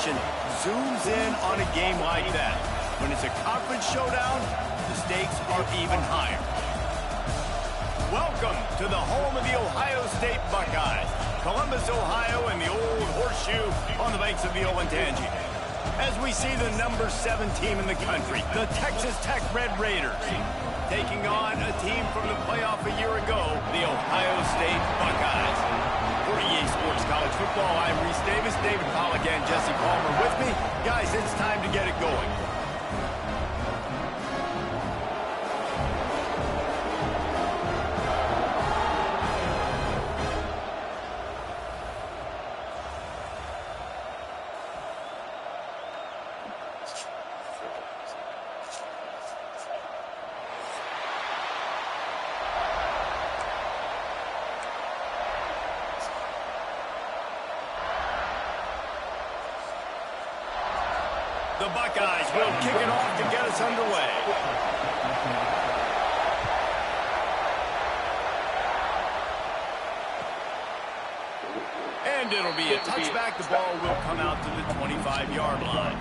attention zooms in on a game like that. When it's a conference showdown, the stakes are even higher. Welcome to the home of the Ohio State Buckeyes, Columbus, Ohio, and the old horseshoe on the banks of the Olentangy. As we see the number 7 team in the country, the Texas Tech Red Raiders, taking on a team from the playoff a year ago, the Ohio State Buckeyes. For EA Sports College Football, I'm Reese Davis, David Pollack, and Jesse Palmer with me. Guys, it's time to get it going. The Buckeyes will kick it off to get us underway. And it'll be a touchback. The ball will come out to the 25-yard line.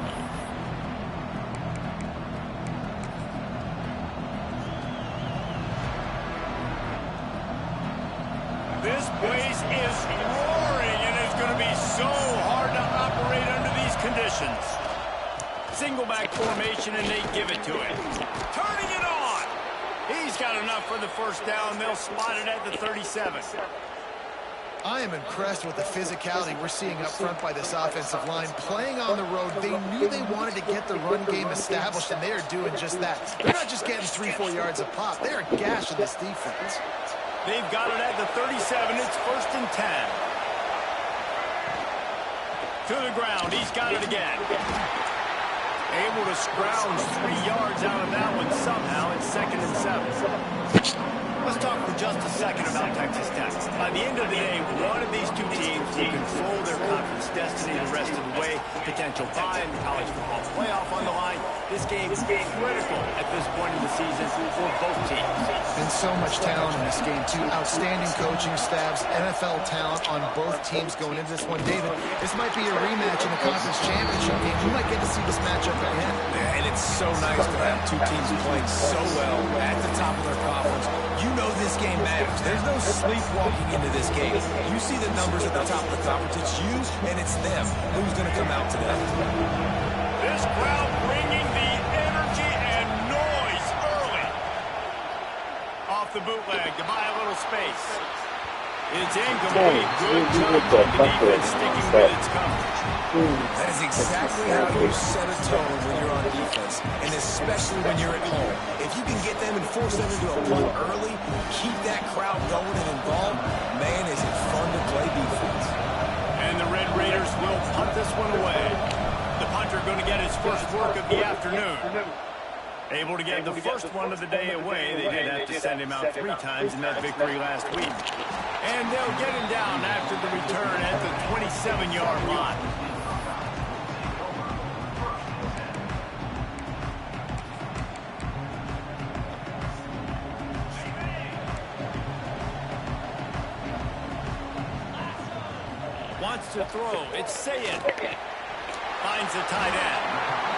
This place is roaring, and it's going to be so hard to operate under these conditions. Single back formation, and they give it to him. Turning it on. He's got enough for the first down. They'll spot it at the 37. I am impressed with the physicality we're seeing up front by this offensive line. Playing on the road, they knew they wanted to get the run game established, and they are doing just that. They're not just getting 3-4 yards a pop. They are gashing this defense. They've got it at the 37. It's 1st and 10. To the ground. He's got it again. Able to scrounge 3 yards out of that one somehow. It's 2nd and 7. Let's talk for just a second about Texas Tech. By the end of the day, one of these two teams will control their conference destiny the rest of the way. Potential bye in the college football playoff on the line. This game is critical at this point in the season for both teams. And so much talent in this game, too. Outstanding coaching staffs, NFL talent on both teams going into this one. David, this might be a rematch in the conference championship game. We might get to see this matchup again. And it's so nice to have two teams playing so well at the top of their conference. You know this game matters. There's no sleepwalking into this game. You see the numbers at the top of the conference. It's you and it's them. Who's going to come out today? This crowd bringing the energy and noise early. Off the bootleg to buy a little space. It's incomplete. Good job by the defense sticking with its coverage. That is exactly how you set a tone when you're on defense, and especially when you're at home. If you can get them and force them into a punt early, keep that crowd going and involved, man, is it fun to play defense. And the Red Raiders will punt this one away. The punter going to get his first work of the afternoon. Able to get the first one of the day away. They did have to send him out 3 times in that victory last week. And they'll get him down after the return at the 27-yard line. Wants to throw. It's Sayed. Finds the tight end.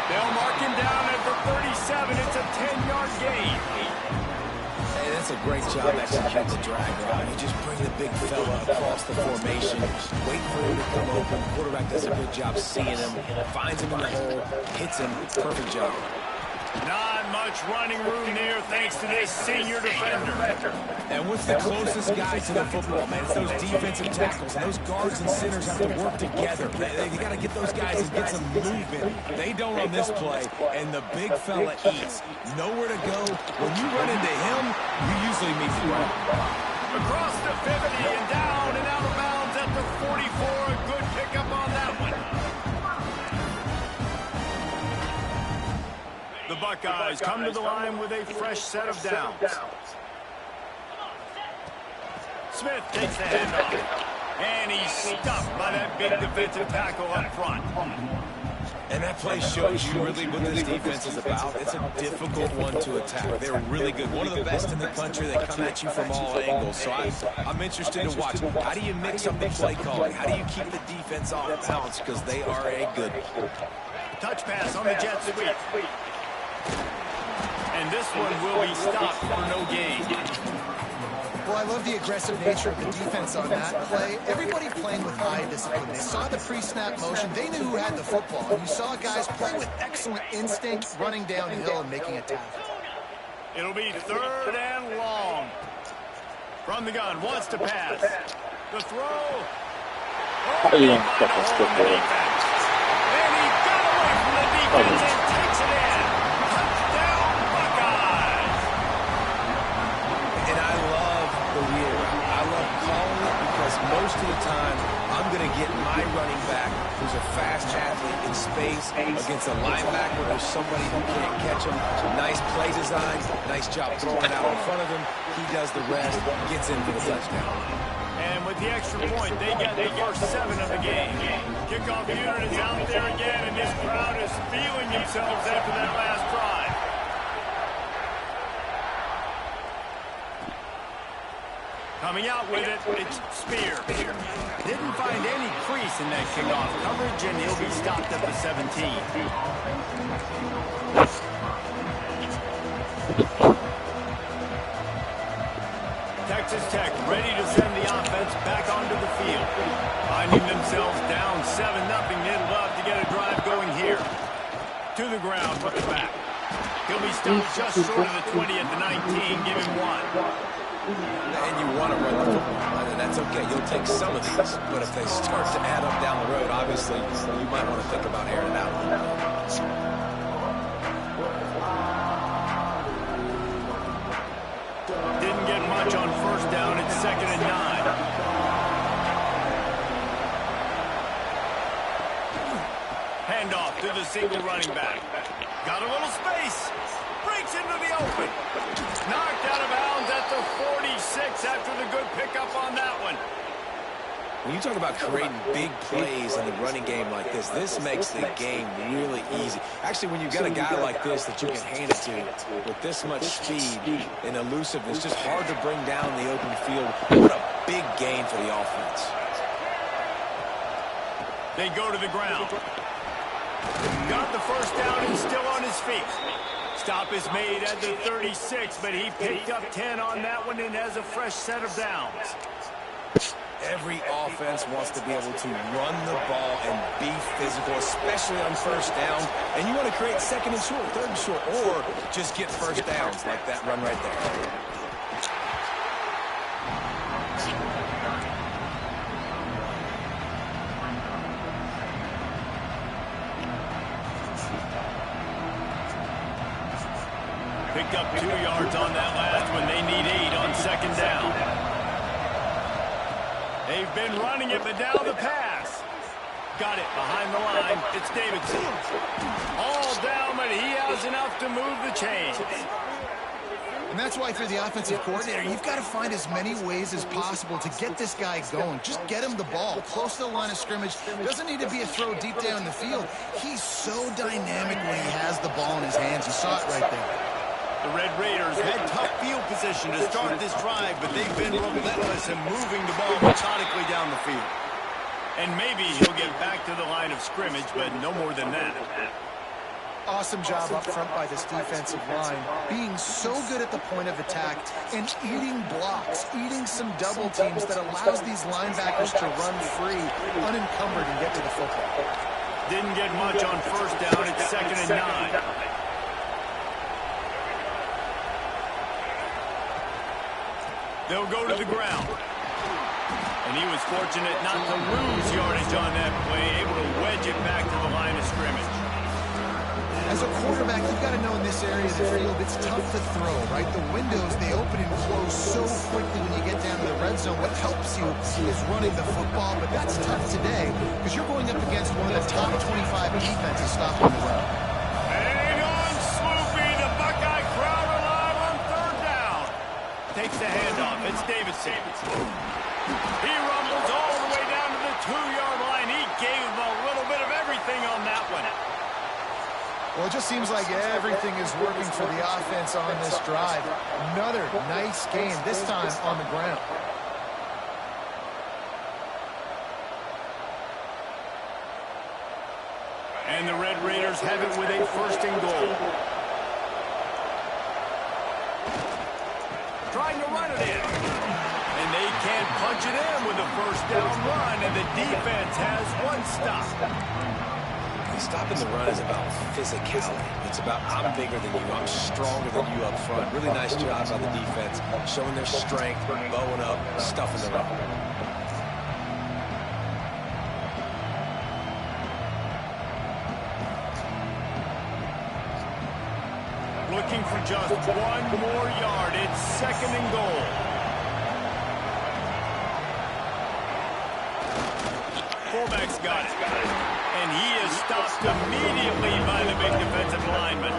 They'll mark him down at the 37. It's a 10-yard gain. Hey, that's a great job executing the drag route. You just bring the big fella across the formation, wait for him to come open. Quarterback does a good job seeing him, finds him in the hole, hits him. Perfect job. Not much running room here thanks to this senior defender. And what's the closest guy to the football, man? It's those defensive tackles. And those guards and centers have to work together. They got to get those guys and get some movement. They don't on this play, and the big fella eats. Nowhere to go. When you run into him, you usually meet the ground. Across the 50 and down and out of bounds at the 44. A good pickup on that one. The Buckeyes come to the line with a fresh set of downs. Smith takes the handoff. And he's stuffed by that big defensive tackle up front. And that play shows you really what this defense is about. It's a difficult one to attack. They're really good. One of the best in the country. They come at you from all angles. So I'm interested to watch. How do you mix up the play calling? How do you keep the defense off balance? Because they are a good one. Touch pass on the jet sweep. And this one will be stopped for no gain. Well, I love the aggressive nature of the defense on that play. Everybody playing with eye discipline. They saw the pre-snap motion. They knew who had the football. And you saw guys play with excellent instinct, running downhill and making a tackle. It'll be 3rd and long. From the gun, wants to pass. The throw. Oh, and he got away from the defense and takes it in. Touchdown, Buckeyes. And I love the wheel route. I love calling it because most of the time I'm going to get my running back, who's a fast athlete, in space against a linebacker or somebody who can't catch him. Nice play design, nice job throwing it out in front of him. He does the rest, gets in for the touchdown. And with the extra point, they get the first 7 of the game. Kickoff unit is out there again, and this crowd is feeling themselves after that last drive. Coming out with it, it's Spear. Didn't find any crease in that kickoff coverage, and he'll be stopped at the 17. Texas Tech ready to send the offense back onto the field. Finding themselves down 7-0, they'd love to get a drive going here. To the ground with the back. He'll be stopped just short of the 20 at the 19, give him 1. And you want to run the football, and that's okay. You'll take some of these, but if they start to add up down the road, obviously, you might want to think about airing it out a little bit. Didn't get much on 1st down. It's 2nd and 9. Handoff to the single running back. Got a little space. Breaks into the open. Knocked out of bounds at the 46 after the good pickup on that one. When you talk about creating big plays in the running game like this makes the game really easy. Actually, when you've got a guy like this that you can hand it to with this much speed and elusiveness, just hard to bring down the open field. What a big gain for the offense. They go to the ground. Got the first down and still on his feet. Stop is made at the 36, but he picked up 10 on that one and has a fresh set of downs. Every offense wants to be able to run the ball and be physical, especially on 1st down. And you want to create 2nd and short, 3rd and short, or just get 1st downs like that run right there. Picked up 2 yards on that last one. They need 8 on 2nd down. They've been running it, but now the pass. Got it behind the line. It's Davidson. All down, but he has enough to move the chains. And that's why, if you're the offensive coordinator, you've got to find as many ways as possible to get this guy going. Just get him the ball close to the line of scrimmage. Doesn't need to be a throw deep down the field. He's so dynamic when he has the ball in his hands. You saw it right there. The Red Raiders had tough field position to start this drive, but they've been relentless in moving the ball methodically down the field. And maybe he'll get back to the line of scrimmage, but no more than that. Awesome job up front by this defensive line, being so good at the point of attack and eating blocks, eating some double teams that allows these linebackers to run free, unencumbered, and get to the football. Didn't get much on 1st down. It's 2nd and 9. They'll go to the ground. And he was fortunate not to lose yardage on that play, able to wedge it back to the line of scrimmage. As a quarterback, you've got to know in this area of the field, it's tough to throw, right? The windows, they open and close so quickly when you get down to the red zone. What helps you is running the football, but that's tough today because you're going up against one of the top 25 defenses stopping the run. Hang on, Sloopy. The Buckeye crowd alive on 3rd down. Takes the handoff. It's Davidson. He rumbles all the way down to the 2-yard line. He gave him a little bit of everything on that one. Well, it just seems like everything is working for the offense on this drive. Another nice game, this time on the ground. And the Red Raiders have it with a 1st and goal. Trying to run it in. And they can't punch it in with a 1st down run, and the defense has 1 stop. Stopping the run is about physicality. It's about I'm bigger than you, I'm stronger than you up front. Really nice job by the defense, showing their strength, bowing up, stuffing the run. Looking for just 1 more yard. It's 2nd and goal. Fullback's got it. And he is stopped immediately by the big defensive lineman.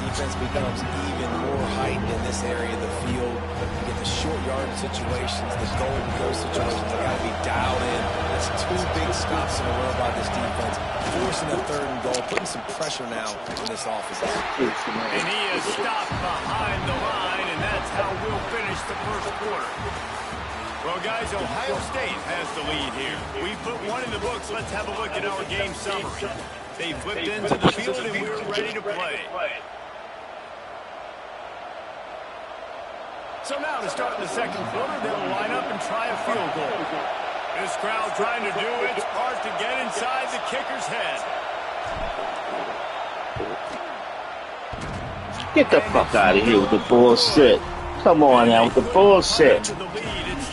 Defense becomes even more heightened in this area of the field. You get the short yard situations, the golden goal situations. They got to be dialed in. That's 2 big stops in a row by this defense, forcing a 3rd and goal, putting some pressure now on this offense. And he is stopped behind the line, and that's how we'll finish the 1st quarter. Well, guys, Ohio State has the lead here. We put 1 in the books. Let's have a look at our game summary. They flipped into the field, and we're ready to play. So now to start the 2nd quarter, they'll line up and try a field goal. This crowd trying to do its part to get inside the kicker's head. Get the fuck out of here with the bullshit. Come on now with the bullshit.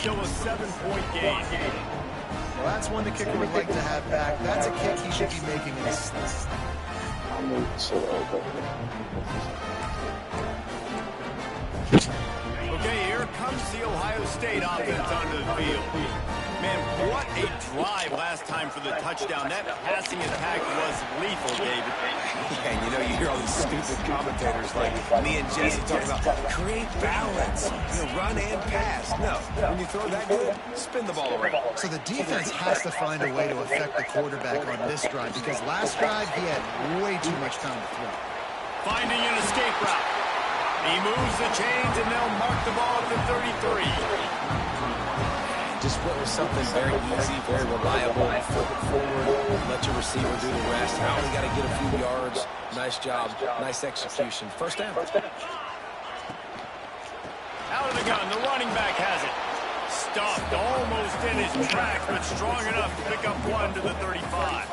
Still a 7-point game. Well, that's one the kicker would like to have back. That's a kick he should be making in his Okay, here comes the Ohio State offense onto the field. Man, what a drive last time for the touchdown. That passing attack was lethal, David. Yeah, and you hear all these stupid commentators like me and Jesse talking about create balance, run and pass. No, when you throw that good, spin the ball around. So the defense has to find a way to affect the quarterback on this drive because last drive he had way too much time to throw. Finding an escape route. He moves the chains and they'll mark the ball at the 33. Just went with something very easy, very reliable. Flip it forward, let your receiver do the rest. Now we got to get a few yards. Nice job, nice execution. 1st down. Out of the gun, the running back has it. Stopped almost in his tracks, but strong enough to pick up 1 to the 35.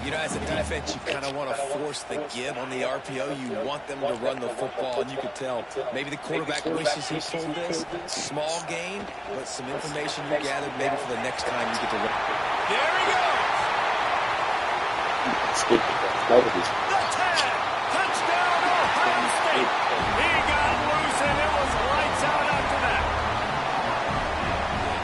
As a defense, you kind of want to force the give on the RPO. You want them to run the football, and you could tell maybe the quarterback wishes he pulled this. Small gain, but some information you gathered maybe for the next time you get to run. There he goes! The tag! Touchdown, Ohio State! He got loose, and it was lights out after that.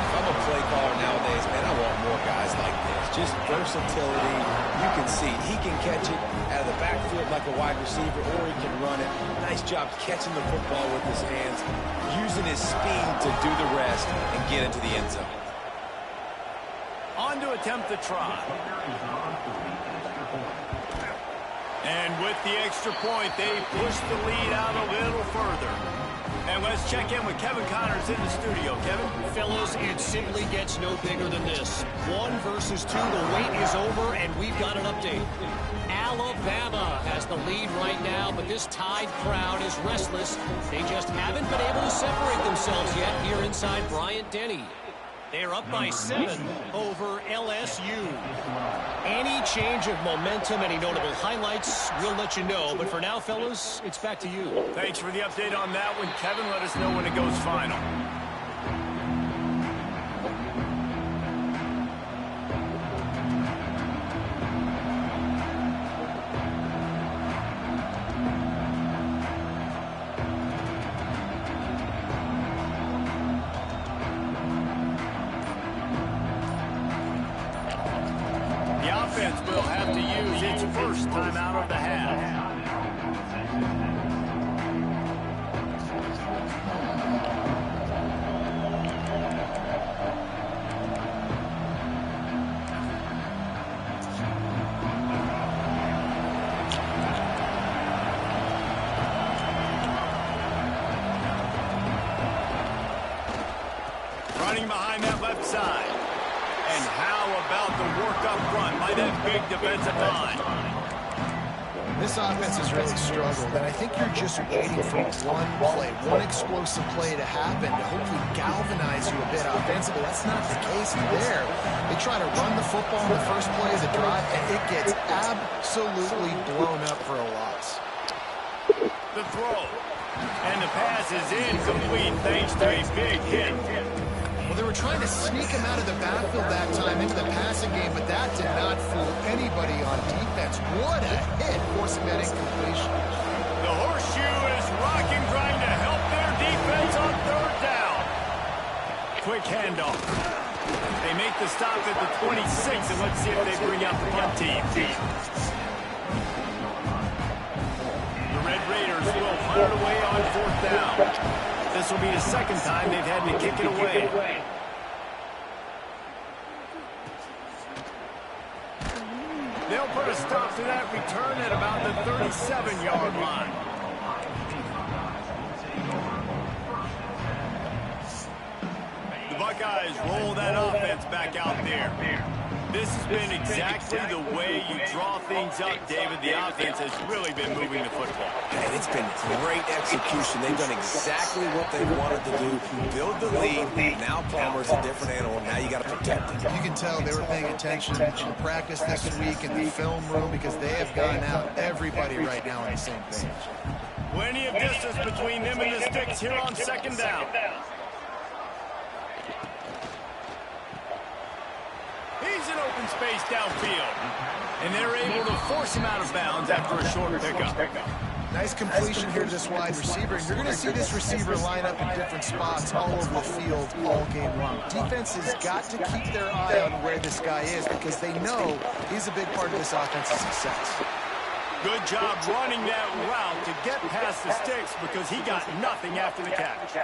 If I'm a play caller nowadays, man, I want more guys like this. Just versatility. You can see he can catch it out of the backfield like a wide receiver, or he can run it. Nice job catching the football with his hands, using his speed to do the rest and get into the end zone. On to attempt the try. And with the extra point, they push the lead out a little further. And let's check in with Kevin Connors in the studio. Kevin? Fellas, it simply gets no bigger than this. 1 versus 2, the wait is over, and we've got an update. Alabama has the lead right now, but this Tide crowd is restless. They just haven't been able to separate themselves yet here inside Bryant-Denny. They're up by 7 over LSU. Any change of momentum, any notable highlights, we'll let you know. But for now, fellas, it's back to you. Thanks for the update on that one, Kevin. Let us know when it goes final. Offense will have to use its 1st time out of the half. about the work up front by that big defensive line. This offense has really struggled, and I think you're just waiting for one play, one explosive play to happen to hopefully galvanize you a bit offensively. That's not the case there. They try to run the football in the first play of the drive, and it gets absolutely blown up for a loss. The throw. And the pass is incomplete thanks to a big hit. Well, they were trying to sneak him out of the backfield that time into the passing game, but that did not fool anybody on defense. What a hit, forcing that incompletion. The horseshoe is rocking, trying to help their defense on third down. Quick handoff. They make the stop at the 26, and let's see if they bring out the punt team. The Red Raiders will hunt it away on fourth down. This will be the second time they've had to kick it away. They'll put a stop to that return at about the 37-yard line. The Buckeyes roll that offense back out there. This has been exactly the way you draw things up, David. The offense has really been moving the football. And it's been great execution. They've done exactly what they wanted to do. Build the lead. Now Palmer's a different animal. Now you got to protect it. You can tell they were paying attention in practice this week in the film room because they have gotten out everybody right now on the same page. Plenty of distance between them and the sticks here on second down. He's in open space downfield. And they're able to force him out of bounds after a short pickup. Nice completion here to this wide receiver. And you're going to see this receiver line up in different spots all over the field all game long. Defense has got to keep their eye on where this guy is because they know he's a big part of this offense's success. Good job running that route to get past the sticks because he got nothing after the catch.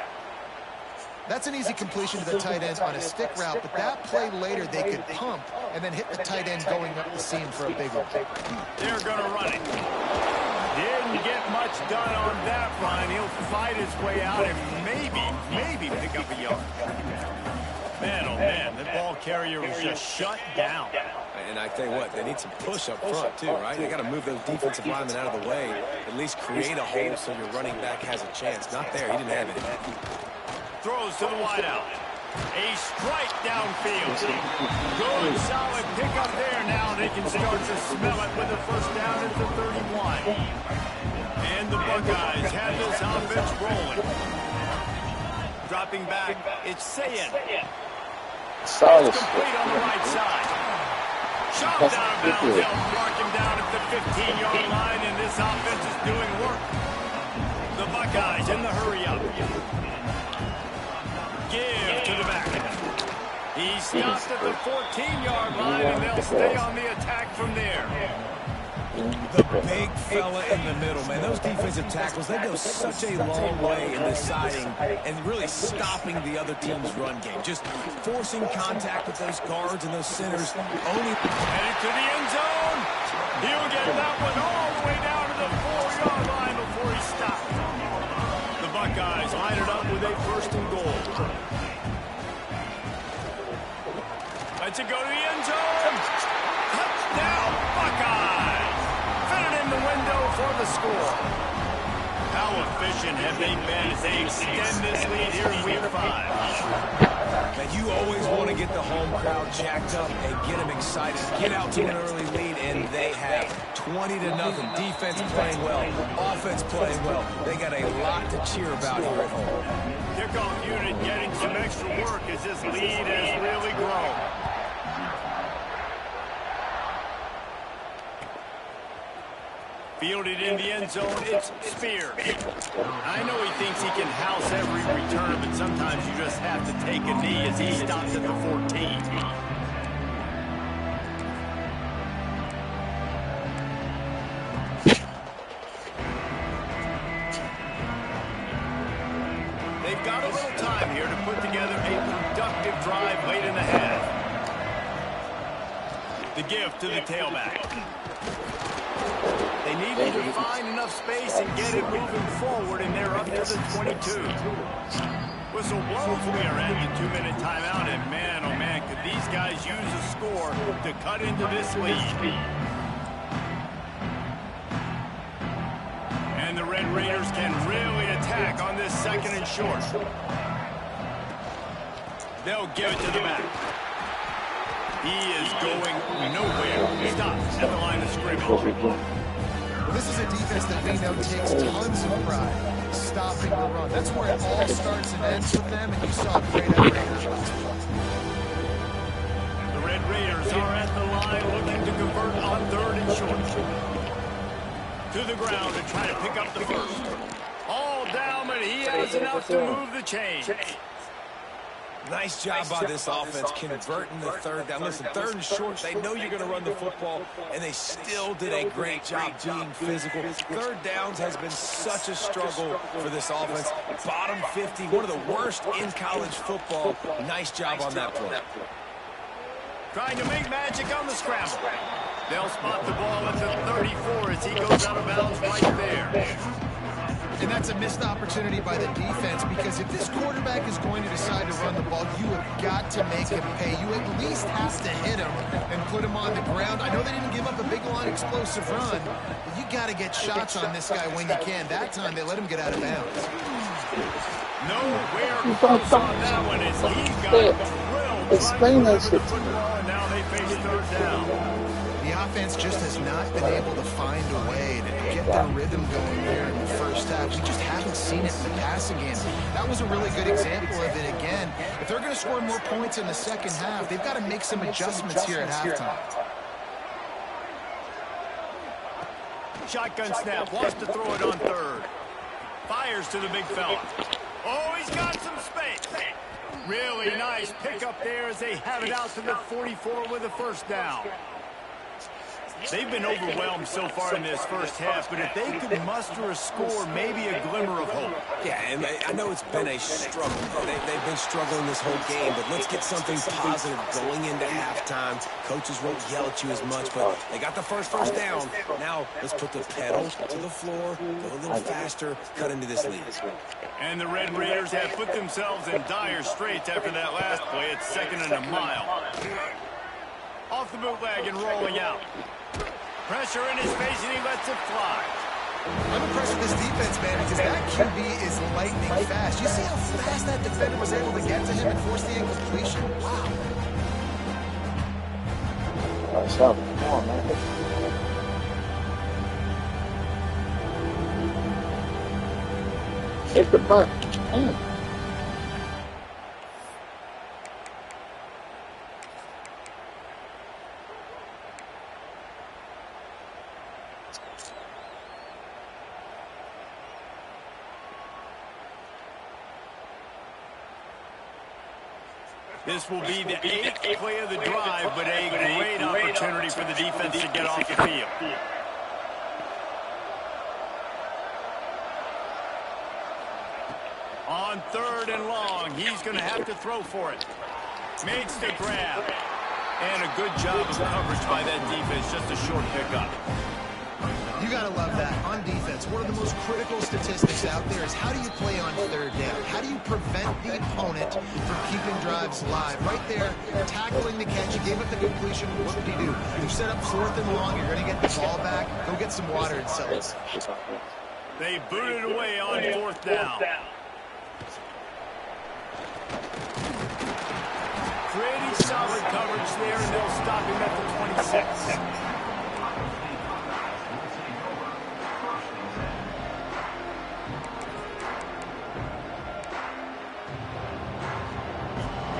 That's an easy completion to the tight end on a stick route, but that play later they could pump and then hit the tight end going up the seam for a big one. They're going to run it. Didn't get much done on that run. He'll fight his way out and maybe pick up a yard. Man, oh man, the ball carrier was just shut down. And I tell you what, they need some push up front too, right? They got to move those defensive linemen out of the way, at least create a hole so your running back has a chance. Not there, he didn't have it. Throws to the wideout. A strike downfield. Good, solid pickup there. Now they can start to smell it with the first down at the 31. And the Buckeyes have this offense rolling. Dropping back, it's Sayin. Solid. It's complete on the right side. Shot out of bounds. They'll mark him down at the 15-yard line, and this offense is doing work. The Buckeyes in the hurry-up. Give to the back. He stopped at the 14-yard line, and they'll stay on the attack from there. The big fella in the middle, man. Those defensive tackles, they go such a long way in deciding and really stopping the other team's run game. Just forcing contact with those guards and those centers. Only headed to the end zone. He'll get that one all the way down to the 4-yard line before he stopped. The Buckeyes line it up with a first and goal. Let's it go to the end zone. Touchdown, Buckeyes. Fit it in the window for the score. How efficient have they been as they extend this lead here in week 5? And you always want to get the home crowd jacked up and get them excited. Get out to an early lead, and they have 20-0. Defense playing well, offense playing well. They got a lot to cheer about here at home. Kickoff unit getting some extra work as this lead has really grown. Fielded in the end zone, it's Spears. I know he thinks he can house every return, but sometimes you just have to take a knee as he stops at the 14. They've got a little time here to put together a productive drive late in the half. The give to the tailback. They needed to find enough space and get it moving forward, and they're up to the 22. Whistle blows. We are at the 2-minute timeout, and man, oh man, could these guys use a score to cut into this lead. And the Red Raiders can really attack on this 2nd and short. They'll give it to the back. He is going nowhere. Stops at the line of scrimmage. This is a defense that we know takes tons of pride stopping the run. That's where it all starts and ends with them, and you saw a great effort here. The Red Raiders are at the line looking to convert on 3rd and short. To the ground to try to pick up the first. All down, but he has enough to move the chains. Nice job by this offense converting the 3rd down. Listen, 3rd and short, they know you're going to run the football, and they still did a great job being physical. 3rd downs has been such a struggle for this offense. Bottom 50, one of the worst in college football. Nice job on that play. Trying to make magic on the scramble. They'll spot the ball at the 34 as he goes out of bounds right there. And that's a missed opportunity by the defense, because if this quarterback is going to decide to run the ball, you have got to make him pay. You at least have to hit him and put him on the ground. I know they didn't give up a big, long, explosive run, but you got to get shots on this guy when you can. That time, they let him get out of bounds. Nowhere close on that one as he got drilled. Explain that shit. And now they face 3rd down. The offense just has not been able to find a way to get their rhythm going here in the first half. We just haven't seen it in the passing game. That was a really good example of it again. If they're going to score more points in the 2nd half, they've got to make some adjustments here at halftime. Shotgun snap, wants to throw it on 3rd. Fires to the big fella. Oh, he's got some space. Really nice pickup there as they have it out to the 44 with a 1st down. They've been overwhelmed so far in this first half, but if they could muster a score, maybe a glimmer of hope. Yeah, and I know it's been a struggle. They've been struggling this whole game, but let's get something positive going into halftime. Coaches won't yell at you as much, but they got the first down. Now let's put the pedal to the floor, go a little faster, cut into this lead. And the Red Raiders have put themselves in dire straits after that last play. It's 2nd and a mile. Off the bootleg and rolling out. Pressure in his face, and he lets it fly. I'm impressed with this defense, man, because that QB is lightning fast. You see how fast that defender was able to get to him and force the incompletion? Wow. Come on, man. Hit the butt. This will be the 8th play of the drive, but a great opportunity for the defense to get off the field. On 3rd and long, he's going to have to throw for it. Makes the grab. And a good job of coverage by that defense, just a short pickup. You got to love that. On defense, one of the most critical statistics out there is how do you play on 3rd down? How do you prevent the opponent from keeping drives live? Right there, tackling the catch. You gave up the completion. What did you do? You set up 4th and long. You're going to get the ball back. Go get some water and sell it. They booted away on 4th down. Pretty solid coverage there, and they'll stop him at the 26.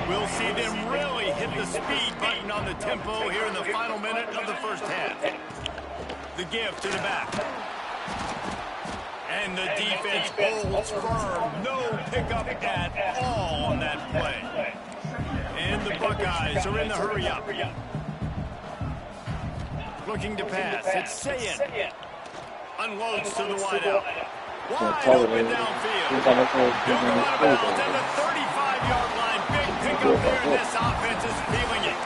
We'll see them really hit the speed button on the tempo here in the final minute of the first half. The give to the back. And the defense holds firm. No pickup at all on that play. And the Buckeyes are in the hurry-up. Looking to pass. It's Sayin. Unloads to the wideout. Wide open downfield. He'll go out of bounds at the 35-yard line. Big pickup there, and this offense is feeling it.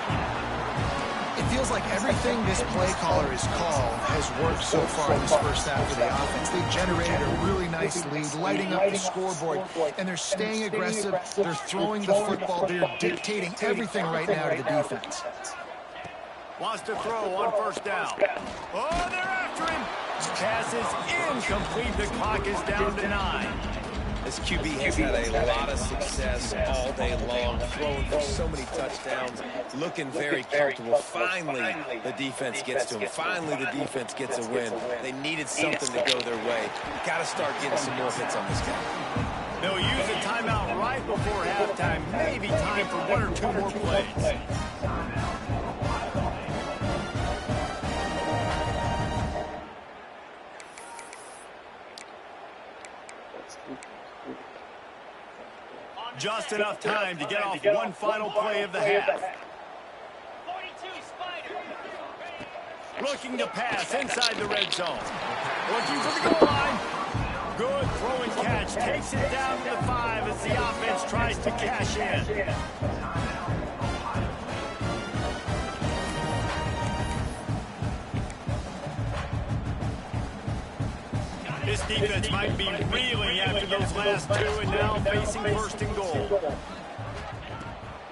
It feels feels like everything this play caller has called has worked so far in this first half of the offense. They've generated a really nice lead, lighting up the scoreboard, and they're staying aggressive. They're throwing the football. They're dictating everything right now to the defense. Wants to throw on first down. Oh, they're after him. Pass is incomplete. The clock is down to 9. This QB has had a lot of success all day long, throwing for so many touchdowns, looking very comfortable. Finally, the defense gets to him. Finally, the defense gets a win. They needed something to go their way. Got to start getting some more hits on this guy. They'll use a timeout right before halftime. Maybe time for 1 or 2 more plays. Just enough time to get off one final play of the half. Looking to pass inside the red zone. Looking for the goal line. Good throwing catch. Takes it down to the 5 as the offense tries to cash in. This defense might be reeling after those last 2 and now facing first and goal.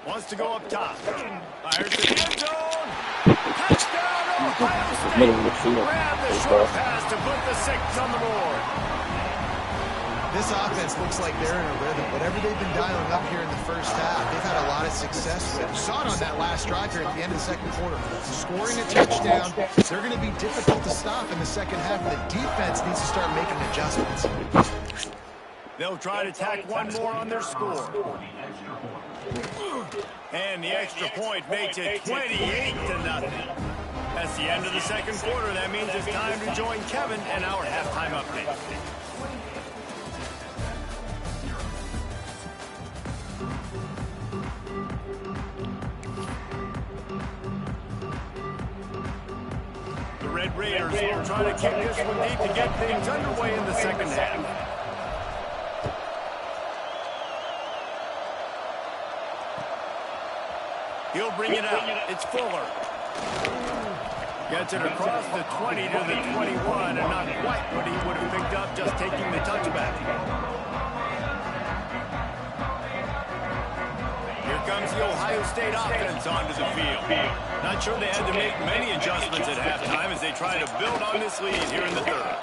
Wants to go up top. Fires to the end zone. Touchdown, Ohio State. Grab the short pass to put the 6 on the board. This offense looks like they're in a rhythm. Whatever they've been dialing up here in the first half, they've had a lot of success with. You saw it on that last drive here at the end of the second quarter. Scoring a touchdown, they're going to be difficult to stop in the second half. The defense needs to start making adjustments. They'll try to tack one more on their score. And the extra point makes it 28-0. That's the end of the second quarter. That means it's time to join Kevin and our halftime update. The Red Raiders will try to kick this one deep to get things underway in the second half. He'll bring it out. It's Fuller. Gets it across the 20 to the 21, and not quite what he would have picked up just taking the touchback. Here comes the Ohio State offense onto the field. Not sure they had to make many adjustments at halftime as they try to build on this lead here in the third.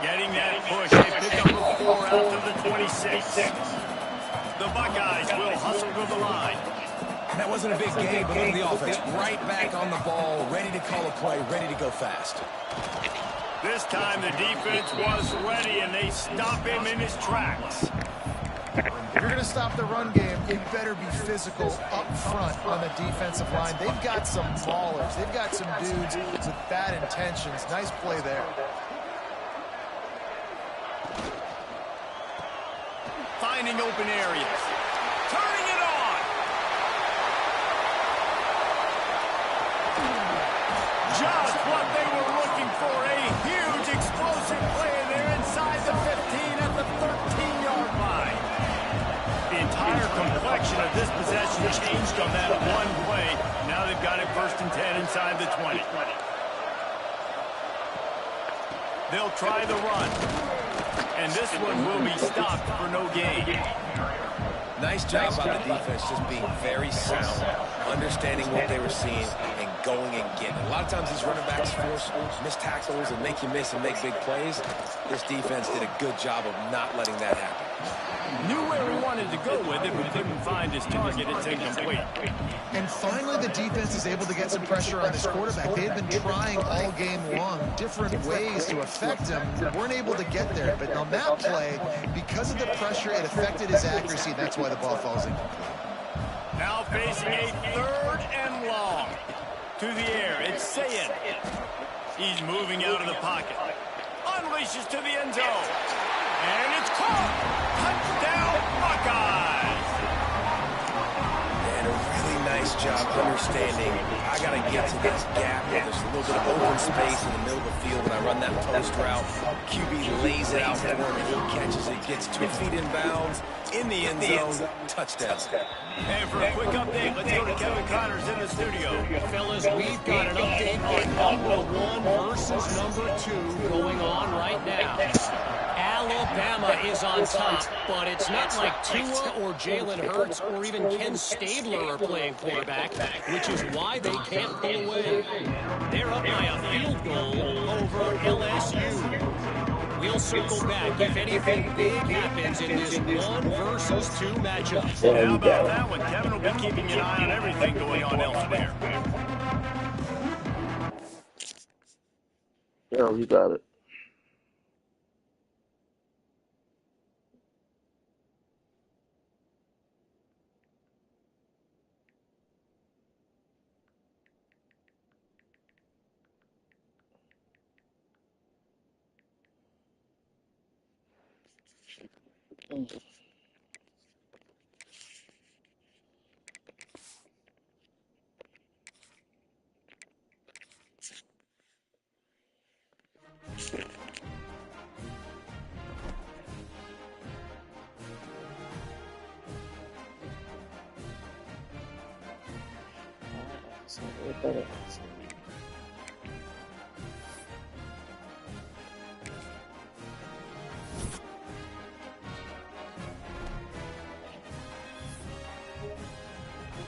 Getting that push, they pick up a 4 out to the 26. The Buckeyes will hustle to the line. That wasn't a big game, but look at the offense. Right back on the ball, ready to call a play, ready to go fast. This time the defense was ready, and they stop him in his tracks. If you're going to stop the run game, you better be physical up front on the defensive line. They've got some maulers. They've got some dudes with bad intentions. Nice play there. Finding open areas. Turning it on. Just what they were looking for. A huge explosive play there inside the 15 at the 13-yard line. The entire complexion of this possession changed on that one play. Now they've got it 1st and 10 inside the 20. They'll try the run. And this one will be stopped for no gain. Nice job by the defense, just being very sound, understanding what they were seeing, and going and getting it. A lot of times these running backs force missed tackles and make you miss and make big plays. This defense did a good job of not letting that happen. Knew where he wanted to go with it, but couldn't find his target. It's incomplete. And finally, the defense is able to get some pressure on this quarterback. They had been trying all game long different ways to affect him. They weren't able to get there, but on that play, because of the pressure, it affected his accuracy. That's why the ball falls incomplete. Now facing a 3rd and long. To the air, it's Sayin. He's moving out of the pocket. Unleashes to the end zone. And it's caught. Touchdown, Buckeyes. And a really nice best job understanding I got to get to this gap where there's a little bit of open space in the middle of the field when I run that post route. QB lays it out for him, and he catches it, gets 2 feet in bounds, in the end zone, touchdown. And for a quick update, let's go to Kevin Connors in the studio. Fellas, we've got an update on number 1 versus number 2 going on right now. Alabama is on top, but it's not like Tua or Jalen Hurts or even Ken Stabler are playing quarterback, which is why they can't pull away. They're up by a field goal over LSU. We'll circle back if anything big happens in this 1 versus 2 matchup. How about that one? Kevin will be keeping an eye on everything going on elsewhere. Yo, you got it. So,